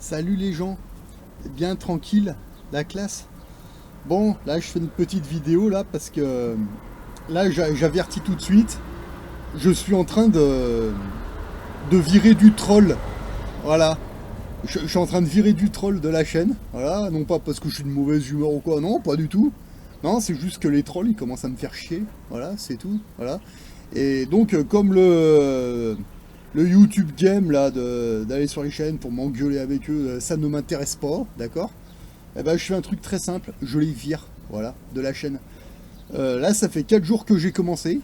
Salut les gens, bien tranquille, la classe. Bon, là je fais une petite vidéo là parce que là j'avertis tout de suite, je suis en train de virer du troll. Voilà, je suis en train de virer du troll de la chaîne. Voilà, non pas parce que je suis de mauvaise humeur ou quoi, non, pas du tout. Non, c'est juste que les trolls ils commencent à me faire chier. Voilà, c'est tout. Voilà. Et donc, comme le YouTube game là, d'aller sur les chaînes pour m'engueuler avec eux, ça ne m'intéresse pas, d'accord? Eh ben, je fais un truc très simple, je les vire, voilà, de la chaîne. Là, ça fait 4 jours que j'ai commencé,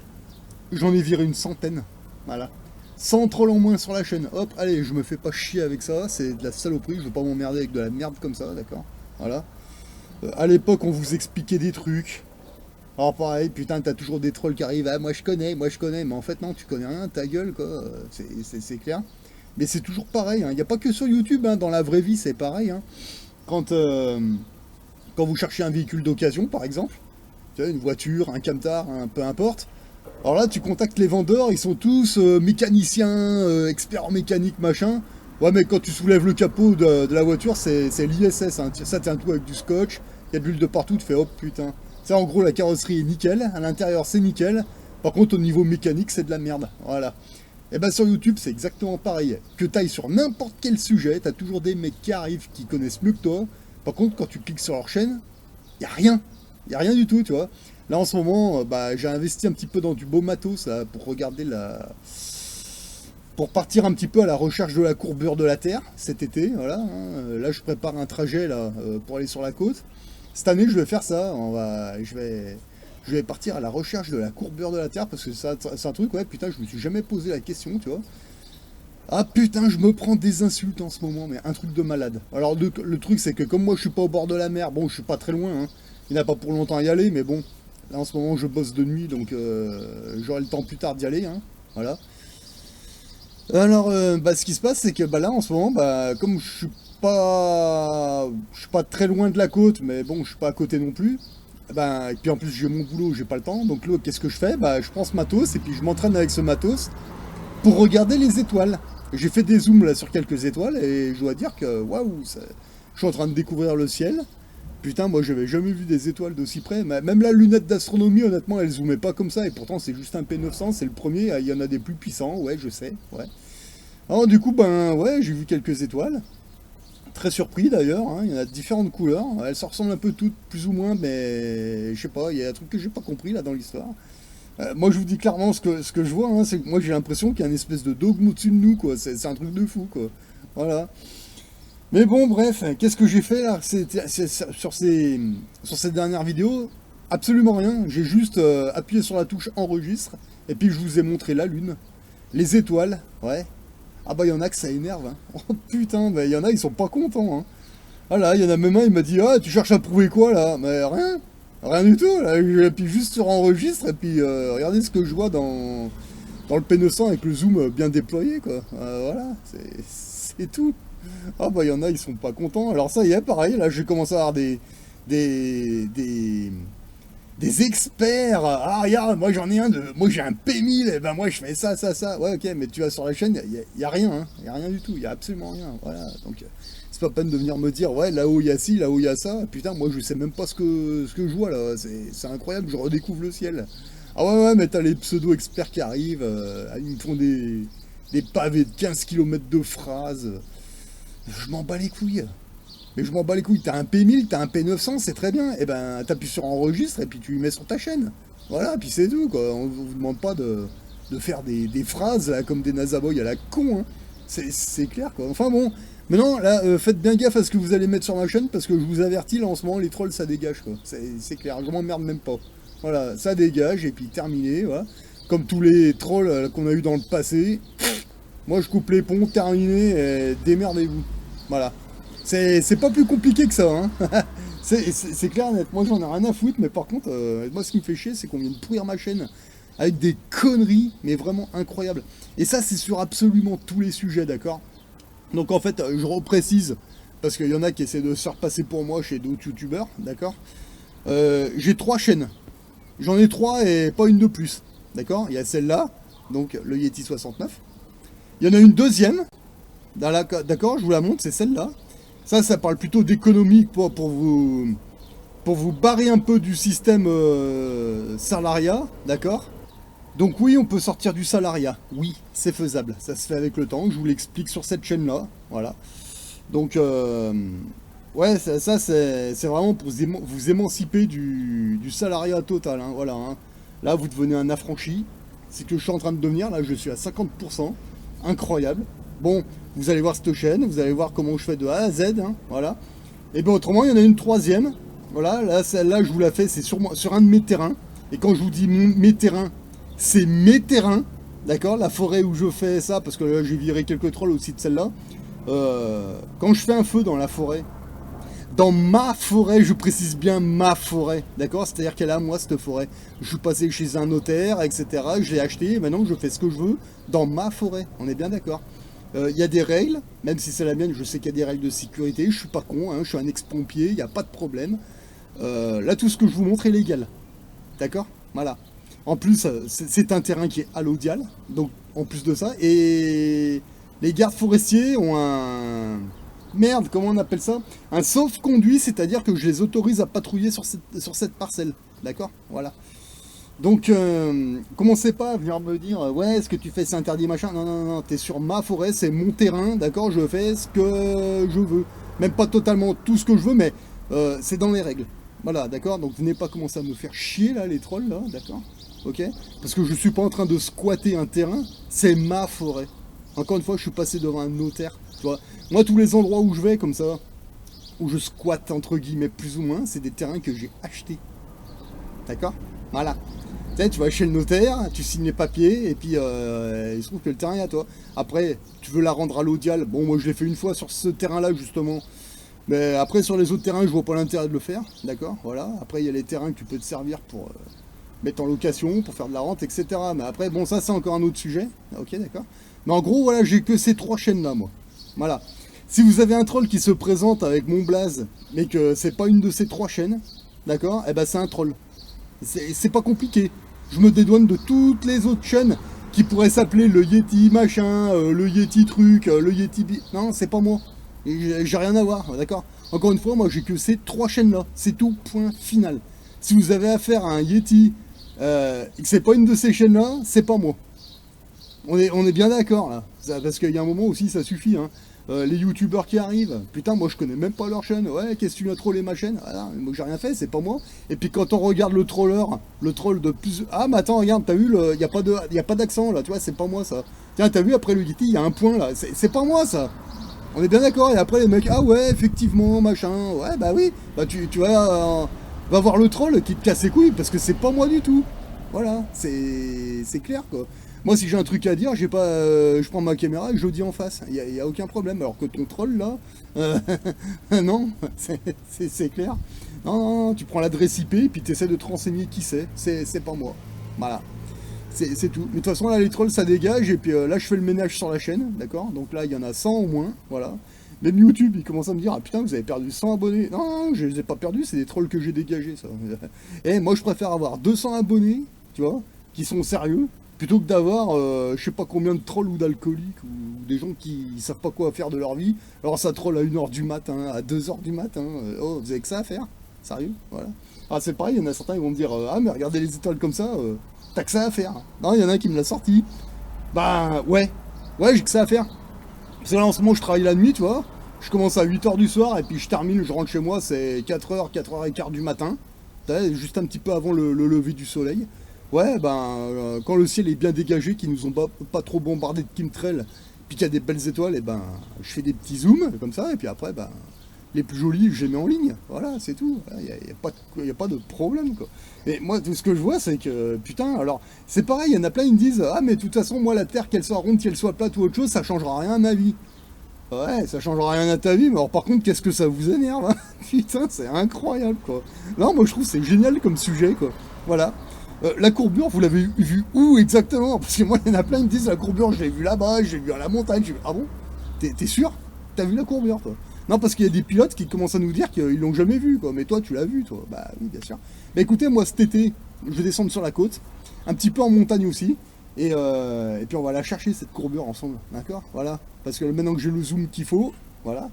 j'en ai viré une centaine, voilà. 100 trolls en moins sur la chaîne, hop, allez, je me fais pas chier avec ça, c'est de la saloperie, je veux pas m'emmerder avec de la merde comme ça, d'accord? Voilà. À l'époque, on vous expliquait des trucs. Alors pareil, putain, t'as toujours des trolls qui arrivent, ah moi je connais, mais en fait non, tu connais rien, ta gueule quoi, c'est clair. Mais c'est toujours pareil, il n'y a pas que sur YouTube, hein, dans la vraie vie c'est pareil. Hein. Quand, euh, Quand vous cherchez un véhicule d'occasion par exemple, tu vois, une voiture, un camtar, peu importe, alors là tu contactes les vendeurs, ils sont tous mécaniciens, experts en mécanique, machin. Ouais mais quand tu soulèves le capot de la voiture, c'est l'ISS, hein. Ça tient tout avec du scotch, il y a de l'huile de partout, tu fais hop putain. Ça, en gros, la carrosserie est nickel, à l'intérieur c'est nickel. Par contre, au niveau mécanique, c'est de la merde. Voilà. Et ben sur YouTube, c'est exactement pareil. Que t'ailles sur n'importe quel sujet, t'as toujours des mecs qui arrivent qui connaissent mieux que toi. Par contre, quand tu cliques sur leur chaîne, y a rien. Y a rien du tout, tu vois. Là, en ce moment, bah, j'ai investi un petit peu dans du beau matos là, pour regarder pour partir un petit peu à la recherche de la courbure de la Terre cet été. Voilà. Hein. Là, je prépare un trajet là pour aller sur la côte. Cette année, je vais faire ça. Je vais partir à la recherche de la courbure de la Terre parce que c'est un truc, ouais, putain, je me suis jamais posé la question, tu vois. Ah putain, je me prends des insultes en ce moment, mais un truc de malade. Alors, le truc, c'est que comme moi, je suis pas au bord de la mer, bon, je suis pas très loin, hein. Il n'y a pas pour longtemps à y aller, mais bon, là en ce moment, je bosse de nuit, donc j'aurai le temps plus tard d'y aller, hein. Voilà. Alors, bah, ce qui se passe, c'est que bah, là, en ce moment, bah, comme je suis pas très loin de la côte, mais bon, je suis pas à côté non plus. Ben, et puis en plus, j'ai mon boulot, j'ai pas le temps. Donc là, qu'est-ce que je fais? Bah, je prends ce matos et puis je m'entraîne avec ce matos pour regarder les étoiles. J'ai fait des zooms là sur quelques étoiles et je dois dire que waouh, je suis en train de découvrir le ciel. Putain, moi, j'avais jamais vu des étoiles d'aussi près. Même la lunette d'astronomie, honnêtement, elle zoomait pas comme ça. Et pourtant, c'est juste un P900, c'est le premier. Il y en a des plus puissants, ouais, je sais, ouais. Alors du coup, ben ouais, j'ai vu quelques étoiles. Très surpris d'ailleurs, hein, il y en a de différentes couleurs. Elles se ressemblent un peu toutes, plus ou moins, mais je sais pas, il y a un truc que j'ai pas compris là dans l'histoire. Moi je vous dis clairement ce que je vois, hein, c'est que moi j'ai l'impression qu'il y a une espèce de dogme au-dessus de nous, quoi. C'est un truc de fou, quoi. Voilà. Mais bon, bref, qu'est-ce que j'ai fait là sur ces dernières vidéos? Absolument rien. J'ai juste appuyé sur la touche enregistre, et puis je vous ai montré la lune, les étoiles, ouais. Ah bah il y en a que ça énerve, hein. Oh putain, bah il y en a ils sont pas contents, hein. Ah là, il y en a même un, il m'a dit, ah tu cherches à prouver quoi là? Mais rien, rien du tout, là. Et puis juste sur enregistre, et puis regardez ce que je vois dans le P900 avec le zoom bien déployé quoi. Voilà, c'est tout. Ah bah il y en a, ils sont pas contents. Alors ça y est, pareil, là j'ai commencé à avoir des, des, des experts. Ah, regarde, moi j'en ai un moi j'ai un P1000, et ben moi je fais ça, ça, ça. Ouais, ok, mais tu vas sur la chaîne, y a rien, hein. Y a rien du tout, y a absolument rien. Voilà, donc c'est pas peine de venir me dire, ouais, là-haut il y a ci, là-haut il y a ça. Putain, moi je sais même pas ce que je vois là. C'est incroyable, je redécouvre le ciel. Ah ouais, ouais, mais t'as les pseudo-experts qui arrivent, ils me font des pavés de 15 kilomètres de phrases. Je m'en bats les couilles. Mais je m'en bats les couilles, t'as un P1000, t'as un P900, c'est très bien. Et ben t'appuies sur enregistre et puis tu le mets sur ta chaîne. Voilà, puis c'est tout quoi. On vous demande pas de faire des phrases là, comme des nasaboys à la con. Hein. C'est clair quoi. Enfin bon. Maintenant, là, faites bien gaffe à ce que vous allez mettre sur ma chaîne parce que je vous avertis, là en ce moment, les trolls ça dégage quoi. C'est clair, je m'emmerde même pas. Voilà, ça dégage et puis terminé. Voilà. Comme tous les trolls qu'on a eu dans le passé. Moi je coupe les ponts, terminé, et démerdez-vous. Voilà. C'est pas plus compliqué que ça, hein. C'est clair, net. Moi, j'en ai rien à foutre, mais par contre, moi, ce qui me fait chier, c'est qu'on vient de pourrir ma chaîne avec des conneries, mais vraiment incroyables. Et ça, c'est sur absolument tous les sujets, d'accord? Donc, en fait, je reprécise, parce qu'il y en a qui essaient de se faire passer pour moi chez d'autres youtubeurs, d'accord? J'ai 3 chaînes. J'en ai 3 et pas une de plus, d'accord? Il y a celle-là, donc le Yeti 69. Il y en a une deuxième, d'accord, je vous la montre, c'est celle-là. Ça parle plutôt d'économie pour vous barrer un peu du système salariat, d'accord? Donc oui, on peut sortir du salariat. Oui, c'est faisable. Ça se fait avec le temps. Je vous l'explique sur cette chaîne-là. Voilà. Donc, ouais, ça c'est vraiment pour vous émanciper du salariat total, hein, voilà, hein. Là, vous devenez un affranchi. C'est que je suis en train de devenir. Là, je suis à 50%. Incroyable. Bon, vous allez voir cette chaîne. Vous allez voir comment je fais de A à Z, hein, voilà. Et bien autrement, il y en a une troisième. Voilà, là, celle-là, je vous la fais. C'est sur un de mes terrains. Et quand je vous dis mes terrains, c'est mes terrains. D'accord? La forêt où je fais ça, parce que là, j'ai viré quelques trolls aussi de celle-là. Quand je fais un feu dans la forêt, dans ma forêt, je précise bien ma forêt, d'accord? C'est-à-dire qu'elle est à moi cette forêt. Je suis passé chez un notaire, etc. Je l'ai acheté, et maintenant je fais ce que je veux dans ma forêt. On est bien d'accord. Il y a des règles, même si c'est la mienne, je sais qu'il y a des règles de sécurité. Je suis pas con, hein, je suis un ex-pompier, il n'y a pas de problème. Là, tout ce que je vous montre est légal, d'accord? Voilà. En plus, c'est un terrain qui est allodial, donc en plus de ça, et les gardes forestiers ont un... Merde, comment on appelle ça? Un sauf-conduit, c'est-à-dire que je les autorise à patrouiller sur cette parcelle. D'accord? Voilà. Donc, commencez pas à venir me dire, ouais, ce que tu fais, c'est interdit, machin. Non, non, non, t'es sur ma forêt, c'est mon terrain, d'accord? Je fais ce que je veux. Même pas totalement tout ce que je veux, mais c'est dans les règles. Voilà, d'accord? Donc, venez pas commencer à me faire chier, là, les trolls, là, d'accord? Ok? Parce que je suis pas en train de squatter un terrain, c'est ma forêt. Encore une fois, je suis passé devant un notaire, tu vois. Moi, tous les endroits où je vais, comme ça, où je squatte, entre guillemets, plus ou moins, c'est des terrains que j'ai achetés. D'accord? Voilà. Tu sais, tu vas chez le notaire, tu signes les papiers, et puis il se trouve que le terrain est à toi. Après, tu veux la rendre à l'audial. Bon, moi, je l'ai fait une fois sur ce terrain-là, justement. Mais après, sur les autres terrains, je vois pas l'intérêt de le faire. D'accord? Voilà. Après, il y a les terrains que tu peux te servir pour mettre en location, pour faire de la rente, etc. Mais après, bon, ça, c'est encore un autre sujet. Ok, d'accord? Mais en gros, voilà, j'ai que ces trois chaînes-là, moi. Voilà. Si vous avez un troll qui se présente avec mon blaze, mais que c'est pas une de ces trois chaînes, d'accord? Eh ben, c'est un troll. C'est pas compliqué. Je me dédouane de toutes les autres chaînes qui pourraient s'appeler le Yeti machin, le Yeti truc, le Yeti... Non, c'est pas moi. J'ai rien à voir, d'accord? Encore une fois, moi, j'ai que ces trois chaînes-là. C'est tout, point final. Si vous avez affaire à un Yeti et que c'est pas une de ces chaînes-là, c'est pas moi. On est bien d'accord, là. Parce qu'il y a un moment aussi, ça suffit, hein. Les youtubeurs qui arrivent, putain, moi je connais même pas leur chaîne. Ouais, qu'est-ce que tu viens troller ma chaîne? Voilà, moi j'ai rien fait, c'est pas moi. Et puis quand on regarde le troller, le troll de plus. Ah, mais attends, regarde, t'as vu, y a pas d'accent là, tu vois, c'est pas moi ça. Tiens, t'as vu après le Yeti, il y a un point là, c'est pas moi ça. On est bien d'accord, et après les mecs, ah ouais, effectivement, machin, ouais, bah oui, bah tu va voir le troll qui te casse les couilles parce que c'est pas moi du tout. Voilà, c'est clair quoi. Moi, si j'ai un truc à dire, j'ai pas, je prends ma caméra et je le dis en face. Il y a aucun problème. Alors que ton troll, là, non, c'est clair. Non, non, non, tu prends l'adresse IP et puis tu essaies de te renseigner qui c'est. C'est pas moi. Voilà. C'est tout. Mais de toute façon, là, les trolls, ça dégage. Et puis là, je fais le ménage sur la chaîne. D'accord? Donc là, il y en a 100 au moins. Voilà. Même YouTube, il commence à me dire, ah putain, vous avez perdu 100 abonnés. Non, non, je les ai pas perdus, c'est des trolls que j'ai dégagés, ça. Et moi, je préfère avoir 200 abonnés, tu vois, qui sont sérieux, plutôt que d'avoir, je sais pas combien de trolls ou d'alcooliques, ou des gens qui savent pas quoi faire de leur vie. Alors ça troll à 1h du matin, à 2h du matin. Oh, vous avez que ça à faire? Sérieux? Voilà. Ah, c'est pareil, il y en a certains qui vont me dire, ah, mais regardez les étoiles comme ça, t'as que ça à faire. Non, il y en a un qui me l'a sorti. Bah, ouais. Ouais, j'ai que ça à faire. Parce que là, en ce moment, je travaille la nuit, tu vois. Je commence à 8h du soir, et puis je termine, je rentre chez moi, c'est 4h, 4h15 du matin. Juste un petit peu avant le lever du soleil. Ouais, ben, quand le ciel est bien dégagé, qu'ils nous ont pas trop bombardé de chemtrails, puis qu'il y a des belles étoiles, et ben, je fais des petits zooms, comme ça, et puis après, ben, les plus jolis, je les mets en ligne. Voilà, c'est tout. Il n'y a pas de problème, quoi. Et moi, tout ce que je vois, c'est que, putain, alors, c'est pareil, il y en a plein, ils me disent, ah, mais de toute façon, moi, la Terre, qu'elle soit ronde, qu'elle soit plate ou autre chose, ça changera rien à ma vie. Ouais, ça changera rien à ta vie, mais alors par contre, qu'est-ce que ça vous énerve, hein? Putain, c'est incroyable, quoi. Non, moi je trouve que c'est génial comme sujet, quoi. Voilà. La courbure, vous l'avez vue où exactement? Parce que moi, il y en a plein qui me disent la courbure, je l'ai vue là-bas, je l'ai vue à la montagne. Ah bon? T'es sûr? T'as vu la courbure, toi? Non, parce qu'il y a des pilotes qui commencent à nous dire qu'ils l'ont jamais vue, quoi. Mais toi, tu l'as vue, toi. Bah oui, bien sûr. Mais écoutez, moi, cet été, je vais descendre sur la côte, un petit peu en montagne aussi. Et puis on va la chercher cette courbure ensemble, d'accord? Voilà. Parce que maintenant que j'ai le zoom qu'il faut, voilà.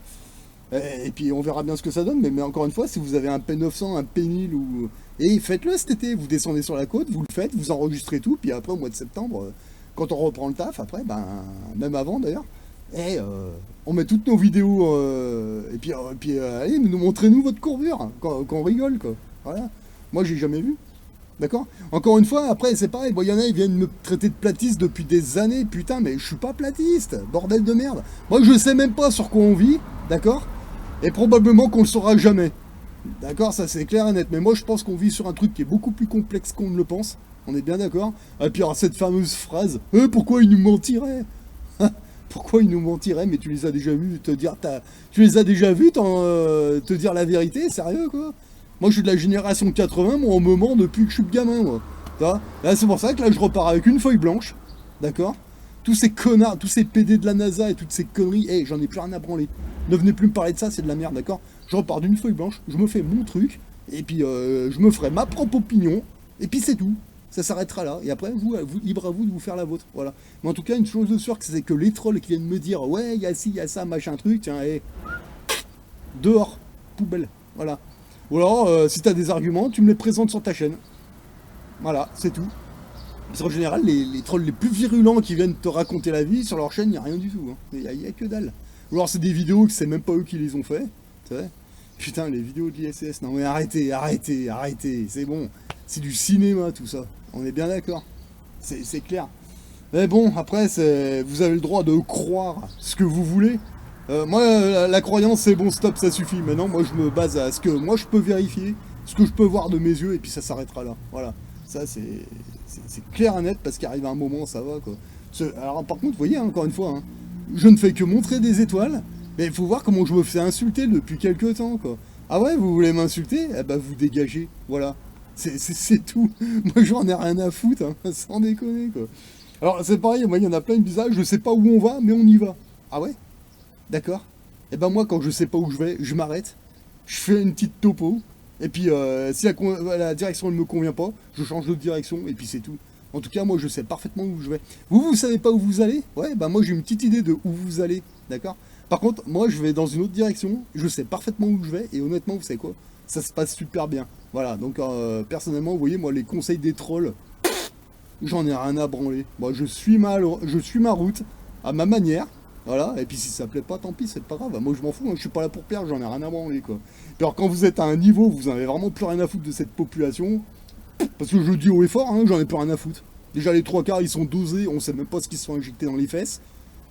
Et puis on verra bien ce que ça donne, mais encore une fois, si vous avez un P900, un P1000 ou... Et faites-le cet été, vous descendez sur la côte, vous le faites, vous enregistrez tout, puis après au mois de septembre, quand on reprend le taf, après, ben, même avant d'ailleurs, et on met toutes nos vidéos, allez, montrez-nous votre courbure, qu'on rigole, quoi. Voilà. Moi, j'ai jamais vu. D'accord. Encore une fois, après, c'est pareil. Bon, il y en a, ils viennent me traiter de platiste depuis des années. Putain, mais je suis pas platiste. Bordel de merde. Moi, je sais même pas sur quoi on vit. D'accord. Et probablement qu'on le saura jamais. D'accord, ça c'est clair et net. Mais moi, je pense qu'on vit sur un truc qui est beaucoup plus complexe qu'on ne le pense. On est bien d'accord. Et puis, alors, cette fameuse phrase pourquoi ils nous mentiraient? Pourquoi ils nous mentiraient? Mais tu les as déjà vus te dire. Tu les as déjà vus te dire la vérité? Sérieux, quoi? Moi, je suis de la génération 80, moi, on me ment depuis que je suis gamin, moi. Là, c'est pour ça que là, je repars avec une feuille blanche. D'accord. Tous ces connards, tous ces PD de la NASA et toutes ces conneries, j'en ai plus rien à branler. Ne venez plus me parler de ça, c'est de la merde, d'accord. Je repars d'une feuille blanche, je me fais mon truc, et puis je me ferai ma propre opinion, et puis c'est tout. Ça s'arrêtera là, et après, libre à vous de vous faire la vôtre, voilà. Mais en tout cas, une chose de sûre, c'est que les trolls qui viennent me dire, ouais, il y a ci, il y a ça, machin truc, tiens, dehors, poubelle, voilà. Ou alors, si t'as des arguments, tu me les présentes sur ta chaîne. Voilà, c'est tout. Parce qu'en général, les trolls les plus virulents qui viennent te raconter la vie, sur leur chaîne, il n'y a rien du tout. Il n'y a que dalle. Ou alors c'est des vidéos que c'est même pas eux qui les ont fait. Tu sais. Putain, les vidéos de l'ISS. Non mais arrêtez, arrêtez, arrêtez. C'est bon. C'est du cinéma tout ça. On est bien d'accord. C'est clair. Mais bon, après, vous avez le droit de croire ce que vous voulez. Moi, la croyance, c'est bon, stop, ça suffit. Maintenant, moi, je me base à ce que moi, je peux vérifier, ce que je peux voir de mes yeux, et puis ça s'arrêtera là. Voilà. Ça, c'est clair et net, parce qu'arrive un moment, ça va, quoi. Alors, par contre, vous voyez, hein, encore une fois, hein, je ne fais que montrer des étoiles, mais il faut voir comment je me fais insulter depuis quelques temps, quoi. Ah ouais, vous voulez m'insulter? Eh ben, vous dégagez. Voilà. C'est tout. Moi, j'en ai rien à foutre, hein, sans déconner, quoi. Alors, c'est pareil, moi, il y en a plein, ils me disent, ah, je sais pas où on va, mais on y va. Ah ouais? D'accord. Et ben moi, quand je sais pas où je vais, je m'arrête, je fais une petite topo, et puis si la direction ne me convient pas, je change de direction, et puis c'est tout. En tout cas, moi, je sais parfaitement où je vais. Vous savez pas où vous allez? Ouais, ben moi, j'ai une petite idée de où vous allez, d'accord. Par contre, moi, je vais dans une autre direction, je sais parfaitement où je vais, et honnêtement, vous savez quoi? Ça se passe super bien. Voilà, donc personnellement, vous voyez, moi, les conseils des trolls, j'en ai rien à branler. Moi, je suis ma route, à ma manière. Voilà, et puis si ça plaît pas, tant pis, c'est pas grave. Moi je m'en fous, hein, je suis pas là pour perdre, j'en ai rien à branler quoi. Puis alors quand vous êtes à un niveau où vous en avez vraiment plus rien à foutre de cette population, parce que je le dis haut et fort, hein, j'en ai plus rien à foutre. Déjà les trois quarts ils sont dosés, on sait même pas ce qu'ils se sont injectés dans les fesses.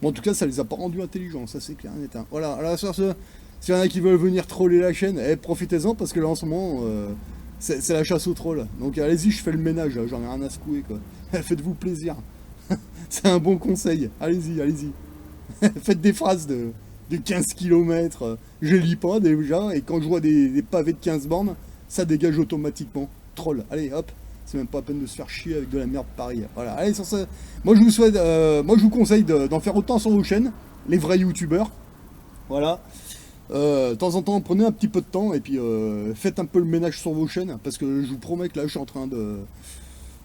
Bon en tout cas ça les a pas rendus intelligents, ça c'est clair et net. Hein. Voilà, alors sur ce, s'il y en a qui veulent venir troller la chaîne, profitez-en parce que là en ce moment c'est la chasse aux trolls. Donc allez-y, je fais le ménage, j'en ai rien à secouer quoi. Faites-vous plaisir. C'est un bon conseil, allez-y, allez-y. Faites des phrases de 15 km, je lis pas déjà, et quand je vois des pavés de 15 bornes, ça dégage automatiquement. Troll, allez hop, c'est même pas la peine de se faire chier avec de la merde pareil. Voilà, allez sur ça. Moi je vous souhaite, moi je vous conseille d'en faire autant sur vos chaînes, les vrais youtubeurs. Voilà. De temps en temps, prenez un petit peu de temps et puis faites un peu le ménage sur vos chaînes, parce que je vous promets que là je suis en train de...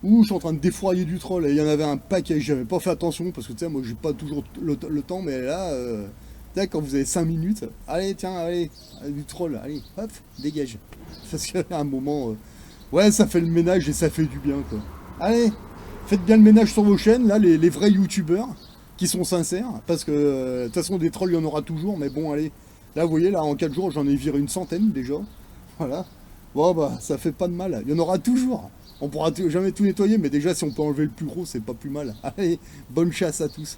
je suis en train de défroyer du troll et il y en avait un paquet, j'avais pas fait attention parce que tu sais, moi j'ai pas toujours le temps, mais là, quand vous avez 5 minutes, allez, tiens, allez, du troll, allez, hop, dégage. Parce qu'à un moment, ouais, ça fait le ménage et ça fait du bien, quoi. Allez, faites bien le ménage sur vos chaînes, là, les vrais youtubeurs qui sont sincères, parce que de toute façon, des trolls, il y en aura toujours, mais bon, allez, là, vous voyez, là, en 4 jours, j'en ai viré une centaine déjà, voilà. Bon, bah, ça fait pas de mal, il y en aura toujours. On pourra jamais tout nettoyer, mais déjà si on peut enlever le plus gros, c'est pas plus mal. Allez, bonne chasse à tous.